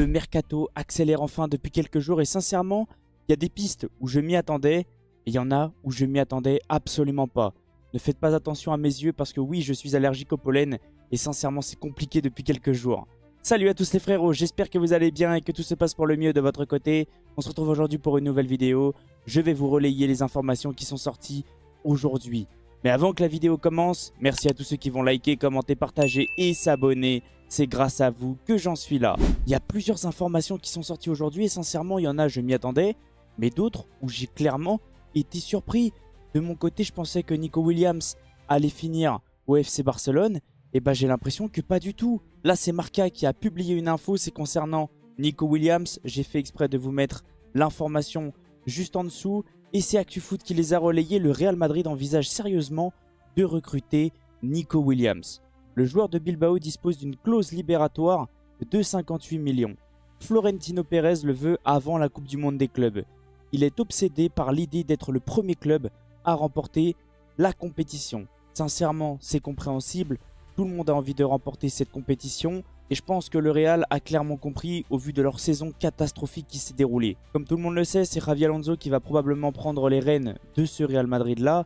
Le mercato accélère enfin depuis quelques jours et sincèrement, il y a des pistes où je m'y attendais et il y en a où je m'y attendais absolument pas. Ne faites pas attention à mes yeux parce que oui, je suis allergique au pollen et sincèrement, c'est compliqué depuis quelques jours. Salut à tous les frérots, j'espère que vous allez bien et que tout se passe pour le mieux de votre côté. On se retrouve aujourd'hui pour une nouvelle vidéo. Je vais vous relayer les informations qui sont sorties aujourd'hui. Mais avant que la vidéo commence, merci à tous ceux qui vont liker, commenter, partager et s'abonner. C'est grâce à vous que j'en suis là. Il y a plusieurs informations qui sont sorties aujourd'hui et sincèrement, il y en a, je m'y attendais. Mais d'autres où j'ai clairement été surpris. De mon côté, je pensais que Nico Williams allait finir au FC Barcelone. Et bah j'ai l'impression que pas du tout. Là, c'est Marca qui a publié une info, c'est concernant Nico Williams. J'ai fait exprès de vous mettre l'information juste en dessous. Et c'est ActuFoot qui les a relayés. Le Real Madrid envisage sérieusement de recruter Nico Williams. Le joueur de Bilbao dispose d'une clause libératoire de 58 millions. Florentino Pérez le veut avant la Coupe du Monde des clubs. Il est obsédé par l'idée d'être le premier club à remporter la compétition. Sincèrement, c'est compréhensible. Tout le monde a envie de remporter cette compétition. Et je pense que le Real a clairement compris au vu de leur saison catastrophique qui s'est déroulée. Comme tout le monde le sait, c'est Xabi Alonso qui va probablement prendre les rênes de ce Real Madrid-là.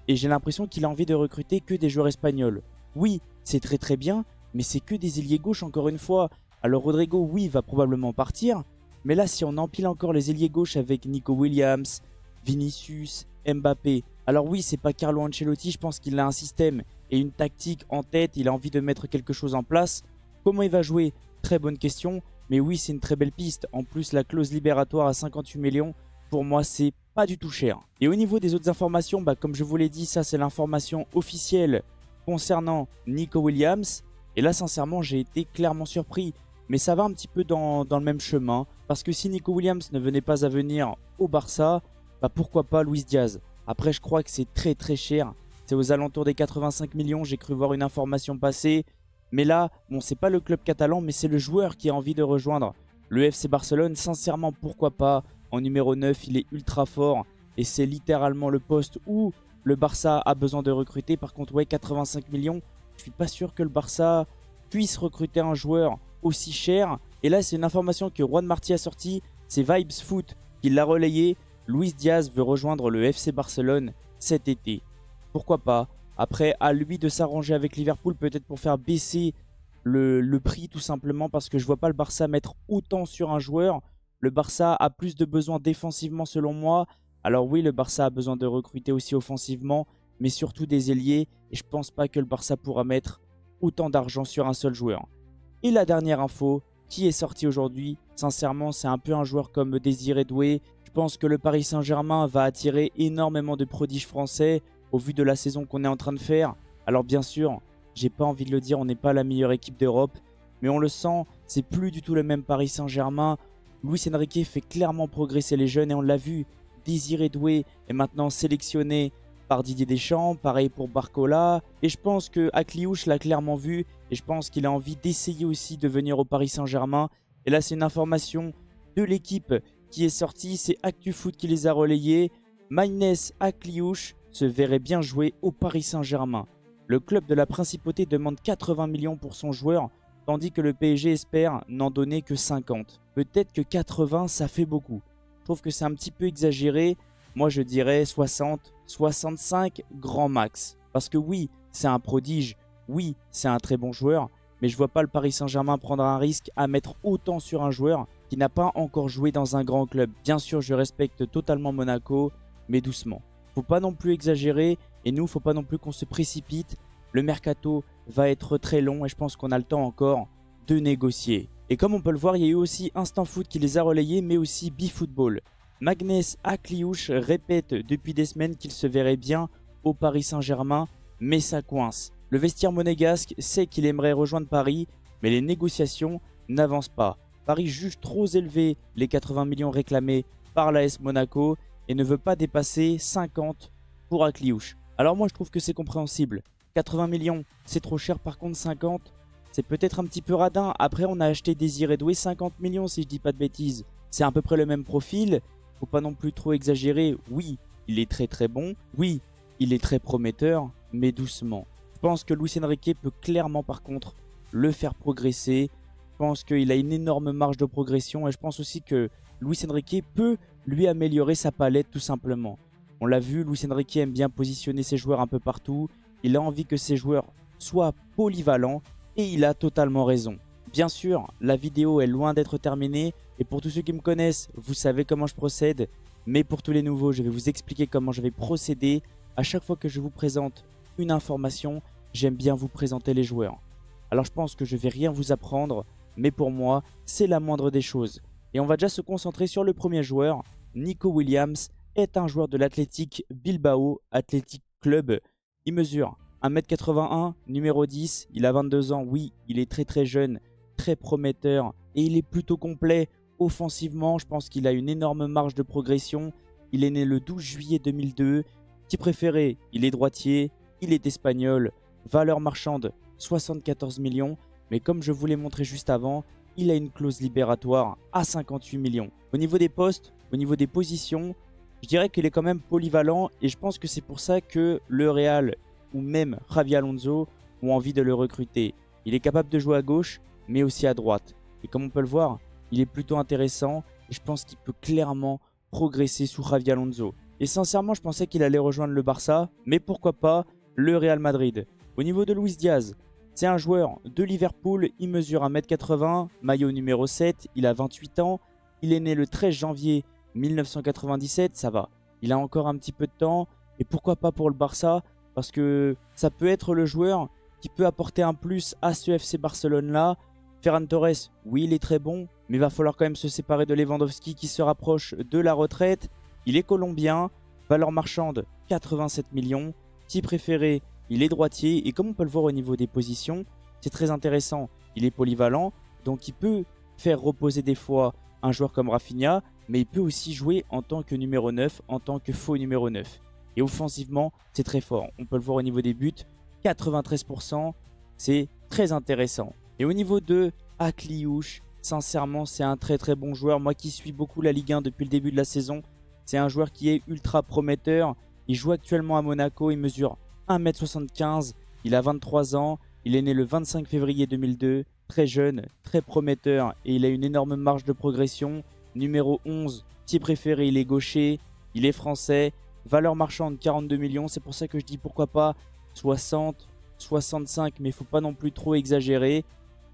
Et j'ai l'impression qu'il a envie de recruter que des joueurs espagnols. Oui, c'est très bien, mais c'est que des ailiers gauches encore une fois. Alors Rodrigo, oui, va probablement partir. Mais là, si on empile encore les ailiers gauches avec Nico Williams, Vinicius, Mbappé. Alors oui, c'est pas Carlo Ancelotti, je pense qu'il a un système et une tactique en tête. Il a envie de mettre quelque chose en place. Comment il va jouer? Très bonne question. Mais oui, c'est une très belle piste. En plus, la clause libératoire à 58 millions, pour moi, c'est pas du tout cher. Et au niveau des autres informations, comme je vous l'ai dit, ça c'est l'information officielle concernant Nico Williams. Et là, sincèrement, j'ai été clairement surpris. Mais ça va un petit peu dans le même chemin. Parce que si Nico Williams ne venait pas à venir au Barça, pourquoi pas Luis Diaz? Après, je crois que c'est très cher. C'est aux alentours des 85 millions. J'ai cru voir une information passer. Mais là, bon, c'est pas le club catalan, mais c'est le joueur qui a envie de rejoindre le FC Barcelone. Sincèrement, pourquoi pas? En numéro 9, il est ultra fort. Et c'est littéralement le poste où le Barça a besoin de recruter. Par contre, ouais, 85 millions. Je suis pas sûr que le Barça puisse recruter un joueur aussi cher. Et là, c'est une information que Juan Martí a sortie. C'est Vibes Foot qui l'a relayé. Luis Diaz veut rejoindre le FC Barcelone cet été. Pourquoi pas? Après, à lui de s'arranger avec Liverpool, peut-être pour faire baisser le prix tout simplement. Parce que je vois pas le Barça mettre autant sur un joueur. Le Barça a plus de besoins défensivement selon moi. Alors oui, le Barça a besoin de recruter aussi offensivement. Mais surtout des ailiers. Et je pense pas que le Barça pourra mettre autant d'argent sur un seul joueur. Et la dernière info qui est sortie aujourd'hui, sincèrement, c'est un peu un joueur comme Désiré Doué. Je pense que le Paris Saint-Germain va attirer énormément de prodiges français au vu de la saison qu'on est en train de faire. Alors bien sûr, j'ai pas envie de le dire, on n'est pas la meilleure équipe d'Europe. Mais on le sent, c'est plus du tout le même Paris Saint-Germain. Luis Enrique fait clairement progresser les jeunes et on l'a vu. Désiré Doué est maintenant sélectionné par Didier Deschamps, pareil pour Barcola. Et je pense que Akliouche l'a clairement vu. Et je pense qu'il a envie d'essayer aussi de venir au Paris Saint-Germain. Et là, c'est une information de l'équipe qui est sortie. C'est ActuFoot qui les a relayés. Maïnes Akliouche se verrait bien jouer au Paris Saint-Germain. Le club de la Principauté demande 80 millions pour son joueur, tandis que le PSG espère n'en donner que 50. Peut-être que 80, ça fait beaucoup. Je trouve que c'est un petit peu exagéré. Moi, je dirais 60, 65 grand max. Parce que oui, c'est un prodige. Oui, c'est un très bon joueur. Mais je ne vois pas le Paris Saint-Germain prendre un risque à mettre autant sur un joueur qui n'a pas encore joué dans un grand club. Bien sûr, je respecte totalement Monaco, mais doucement. Faut pas non plus exagérer. Et nous, faut pas non plus qu'on se précipite. Le mercato va être très long et je pense qu'on a le temps encore de négocier. Et comme on peut le voir, il y a eu aussi Instant Foot qui les a relayés, mais aussi BeFootball. Magnès Akliouche répète depuis des semaines qu'il se verrait bien au Paris Saint-Germain, mais ça coince. Le vestiaire monégasque sait qu'il aimerait rejoindre Paris, mais les négociations n'avancent pas. Paris juge trop élevé les 80 millions réclamés par l'AS Monaco et ne veut pas dépasser 50 pour Akliouche. Alors moi je trouve que c'est compréhensible. 80 millions, c'est trop cher, par contre 50, c'est peut-être un petit peu radin. Après on a acheté Désiré Doué 50 millions si je dis pas de bêtises. C'est à peu près le même profil. Faut pas non plus trop exagérer. Oui, il est très bon. Oui, il est très prometteur, mais doucement. Je pense que Luis Enrique peut clairement par contre le faire progresser. pense qu'il a une énorme marge de progression et je pense aussi que Luis Enrique peut lui améliorer sa palette tout simplement. On l'a vu, Luis Enrique aime bien positionner ses joueurs un peu partout. Il a envie que ses joueurs soient polyvalents et il a totalement raison. Bien sûr, la vidéo est loin d'être terminée et pour tous ceux qui me connaissent, vous savez comment je procède. Mais pour tous les nouveaux, je vais vous expliquer comment je vais procéder. À chaque fois que je vous présente une information, j'aime bien vous présenter les joueurs. Alors je pense que je vais rien vous apprendre, mais pour moi, c'est la moindre des choses. Et on va déjà se concentrer sur le premier joueur. Nico Williams est un joueur de l'Athletic Bilbao Athletic Club. Il mesure 1m81, numéro 10, il a 22 ans, oui, il est très jeune, très prometteur et il est plutôt complet offensivement. Je pense qu'il a une énorme marge de progression. Il est né le 12 juillet 2002. Petit préféré, il est droitier, il est espagnol, valeur marchande 74 millions, mais comme je vous l'ai montré juste avant, il a une clause libératoire à 58 millions. Au niveau des postes, au niveau des positions, je dirais qu'il est quand même polyvalent et je pense que c'est pour ça que le Real ou même Xabi Alonso ont envie de le recruter. Il est capable de jouer à gauche, mais aussi à droite. Et comme on peut le voir, il est plutôt intéressant et je pense qu'il peut clairement progresser sous Xabi Alonso. Et sincèrement, je pensais qu'il allait rejoindre le Barça, mais pourquoi pas le Real Madrid. Au niveau de Luis Diaz, c'est un joueur de Liverpool, il mesure 1m80, maillot numéro 7, il a 28 ans, il est né le 13 janvier 1997, ça va. Il a encore un petit peu de temps, et pourquoi pas pour le Barça, parce que ça peut être le joueur qui peut apporter un plus à ce FC Barcelone-là. Ferran Torres, oui, il est très bon, mais il va falloir quand même se séparer de Lewandowski qui se rapproche de la retraite. Il est colombien, valeur marchande 87 millions, petit préféré, il est droitier et comme on peut le voir au niveau des positions, c'est très intéressant. Il est polyvalent, donc il peut faire reposer des fois un joueur comme Rafinha, mais il peut aussi jouer en tant que numéro 9, en tant que faux numéro 9. Et offensivement, c'est très fort. On peut le voir au niveau des buts, 93%, c'est très intéressant. Et au niveau de Akliouche, sincèrement, c'est un très bon joueur. Moi qui suis beaucoup la Ligue 1 depuis le début de la saison, c'est un joueur qui est ultra prometteur. Il joue actuellement à Monaco, il mesure 1m75, il a 23 ans, il est né le 25 février 2002, très jeune, très prometteur et il a une énorme marge de progression. Numéro 11, petit préféré, il est gaucher, il est français, valeur marchande 42 millions, c'est pour ça que je dis pourquoi pas 60, 65, mais il ne faut pas non plus trop exagérer.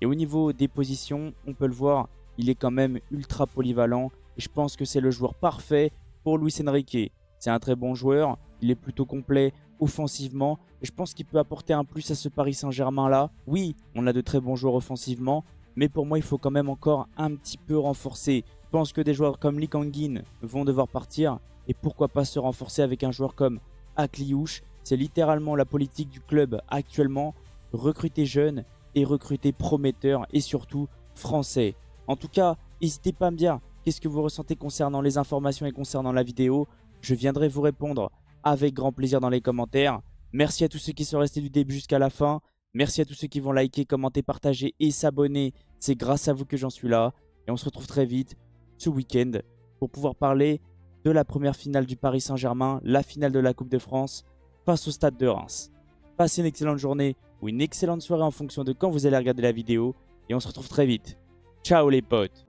Et au niveau des positions, on peut le voir, il est quand même ultra polyvalent et je pense que c'est le joueur parfait pour Luis Enrique. C'est un très bon joueur, il est plutôt complet offensivement et je pense qu'il peut apporter un plus à ce Paris Saint-Germain là. Oui, on a de très bons joueurs offensivement, mais pour moi il faut quand même encore un petit peu renforcer. Je pense que des joueurs comme Lee Kang-in vont devoir partir et pourquoi pas se renforcer avec un joueur comme Akliouche. C'est littéralement la politique du club actuellement, recruter jeunes et recruter prometteurs et surtout français. En tout cas, n'hésitez pas à me dire qu'est-ce que vous ressentez concernant les informations et concernant la vidéo. Je viendrai vous répondre avec grand plaisir dans les commentaires. Merci à tous ceux qui sont restés du début jusqu'à la fin. Merci à tous ceux qui vont liker, commenter, partager et s'abonner. C'est grâce à vous que j'en suis là. Et on se retrouve très vite ce week-end pour pouvoir parler de la première finale du Paris Saint-Germain, la finale de la Coupe de France face au Stade de Reims. Passez une excellente journée ou une excellente soirée en fonction de quand vous allez regarder la vidéo. Et on se retrouve très vite. Ciao les potes!